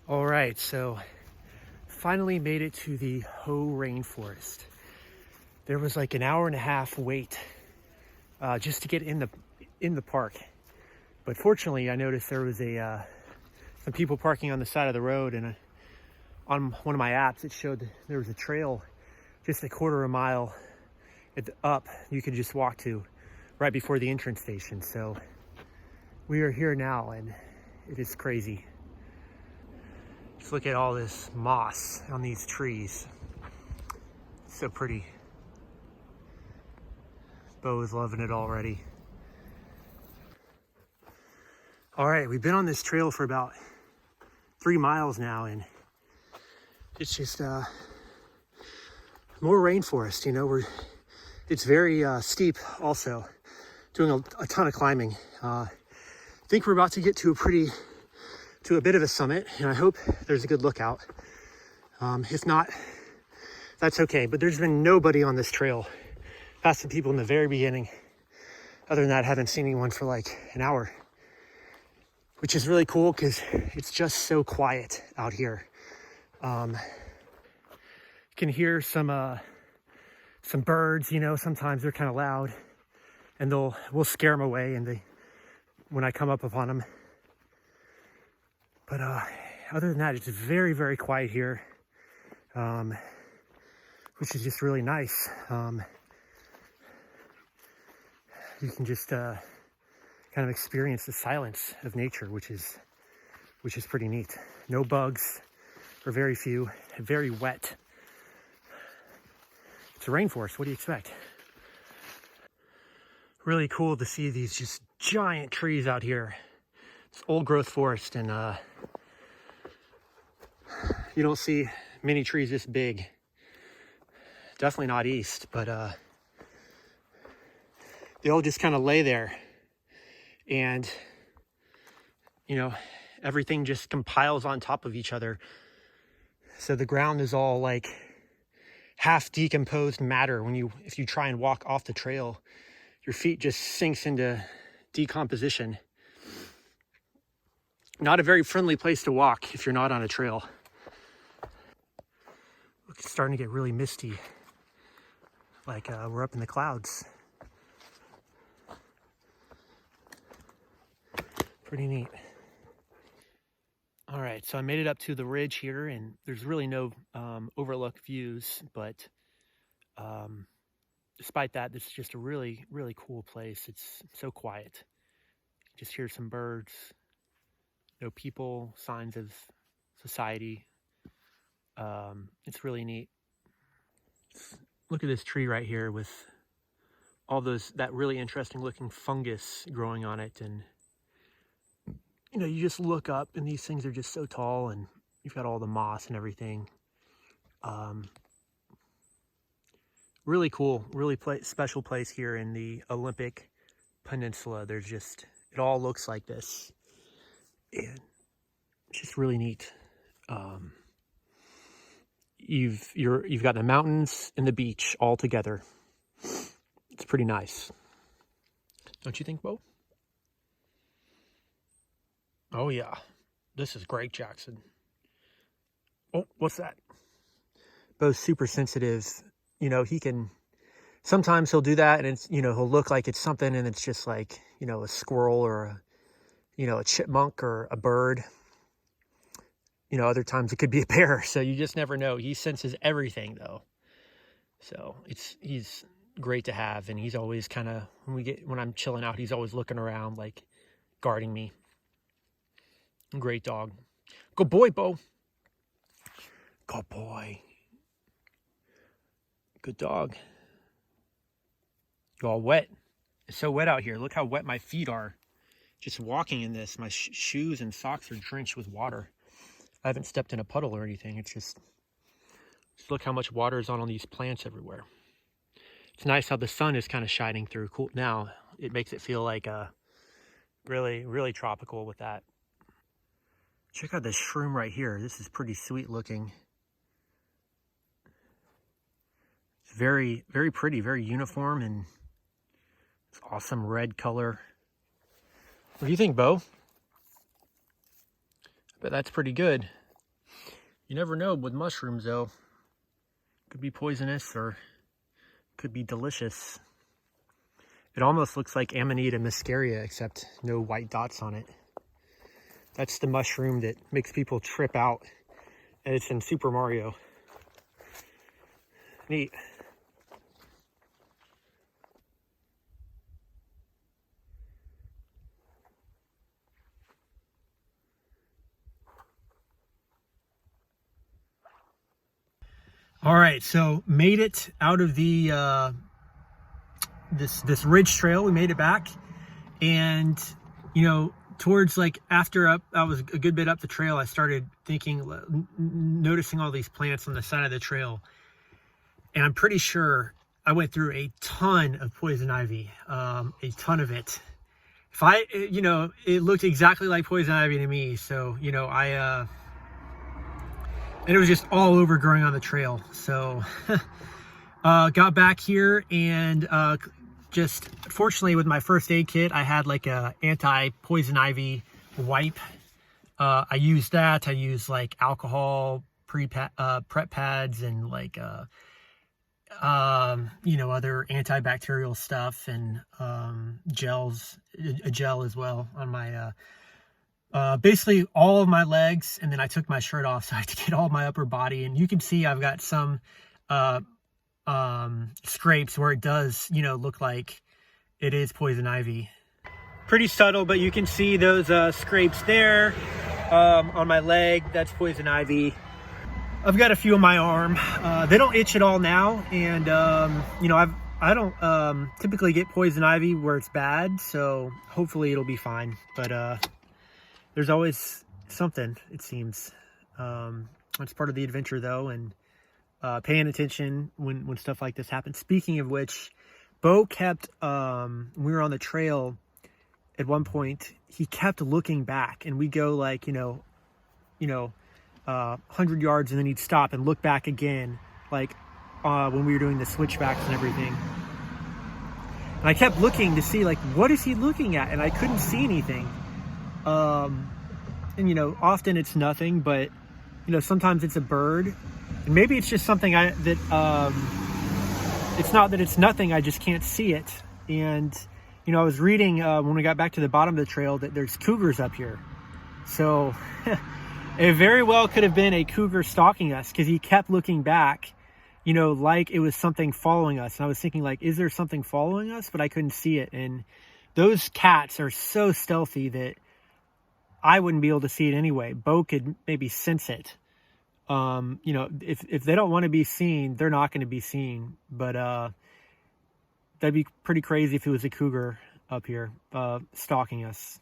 All right, so finally made it to the rainforest. There was like an hour and a half wait just to get in the park. But fortunately, I noticed there was some people parking on the side of the road, and on one of my apps, it showed there was a trail just a quarter of a mile up you could just walk to right before the entrance station. So we are here now, and it is crazy. Just look at all this moss on these trees. It's so pretty. Bo is loving it already. All right, we've been on this trail for about 3 miles now, and it's just more rainforest. You know, it's very steep also, doing a ton of climbing. I think we're about to get to a bit of a summit, and I hope there's a good lookout. If not, that's okay. But there's been nobody on this trail past the people in the very beginning. Other than that, I haven't seen anyone for like an hour, which is really cool because it's just so quiet out here. You can hear some birds. You know, sometimes they're kind of loud, and we'll scare them away, and when I come up upon them. But other than that, it's very, very quiet here, which is just really nice. You can just kind of experience the silence of nature, which is pretty neat. No bugs, or very few. Very wet. It's a rainforest. What do you expect? Really cool to see these just giant trees out here. It's old growth forest, and you don't see many trees this big. Definitely not east, but they all just kind of lay there, and you know, everything just compiles on top of each other. So the ground is all like half decomposed matter. If you try and walk off the trail, your feet just sinks into decomposition. Not a very friendly place to walk if you're not on a trail. Look, it's starting to get really misty, like we're up in the clouds. Pretty neat. All right, so I made it up to the ridge here, and there's really no overlook views, but despite that, this is just a really, really cool place. It's so quiet. Just hear some birds, no people, signs of society. It's really neat. Look at this tree right here with all that really interesting looking fungus growing on it, and you know, you just look up and these things are just so tall, and you've got all the moss and everything. Really cool, really special place here in the Olympic Peninsula. It all looks like this, and it's just really neat. You've got the mountains and the beach all together. It's pretty nice. Don't you think, Bo? Oh yeah, this is Greg Jackson. Oh, what's that? Bo's super sensitive. You know, sometimes he'll do that, and it's, you know, he'll look like it's something, and it's just like, you know, a squirrel or a chipmunk or a bird. You know, other times it could be a bear, so you just never know. He senses everything though. So he's great to have, and he's always kind of, when I'm chilling out, he's always looking around, like guarding me. Great dog. Good boy, Bo. Good boy. Good dog. You're all wet. It's so wet out here. Look how wet my feet are. Just walking in this. My shoes and socks are drenched with water. I haven't stepped in a puddle or anything. It's just look how much water is on these plants everywhere. It's nice how the sun is kind of shining through. Cool. Now it makes it feel like really, really tropical with that. Check out this shroom right here. This is pretty sweet looking. It's very, very pretty, very uniform, and it's awesome red color. What do you think, Bo? I bet that's pretty good. You never know with mushrooms though. Could be poisonous or could be delicious. It almost looks like Amanita muscaria, except no white dots on it. That's the mushroom that makes people trip out, and it's in Super Mario. Neat. All right, so made it out of the this ridge trail. We made it back, and you know, towards like after I was a good bit up the trail, I started thinking, noticing all these plants on the side of the trail, and I'm pretty sure I went through a ton of poison ivy, a ton of it. If I, you know, it looked exactly like poison ivy to me, so you know, and it was just all over growing on the trail. So got back here and just fortunately with my first aid kit, I had like a anti-poison ivy wipe. I used that. I used like alcohol, prep pads, and like you know, other antibacterial stuff, and gels, a gel as well on my basically all of my legs, and then I took my shirt off so I had to get all my upper body. And you can see I've got some scrapes where it does, you know, look like it is poison ivy. Pretty subtle, but you can see those scrapes there on my leg. That's poison ivy. I've got a few on my arm. They don't itch at all now, and you know, I don't typically get poison ivy where it's bad, so hopefully it'll be fine. But there's always something, it seems. It's part of the adventure, though, and paying attention when stuff like this happens. Speaking of which, Bo kept, when we were on the trail, at one point, he kept looking back, and we'd go like, 100 yards, and then he'd stop and look back again, like when we were doing the switchbacks and everything. And I kept looking to see, like, what is he looking at? And I couldn't see anything. And, you know, often it's nothing, but, you know, sometimes it's a bird. And maybe it's just something it's not that it's nothing, I just can't see it. And, you know, I was reading when we got back to the bottom of the trail that there's cougars up here. So it very well could have been a cougar stalking us, because he kept looking back, you know, like it was something following us. And I was thinking, like, is there something following us? But I couldn't see it. And those cats are so stealthy that I wouldn't be able to see it anyway. Bo could maybe sense it. You know, if they don't want to be seen, they're not going to be seen. But that'd be pretty crazy if it was a cougar up here stalking us.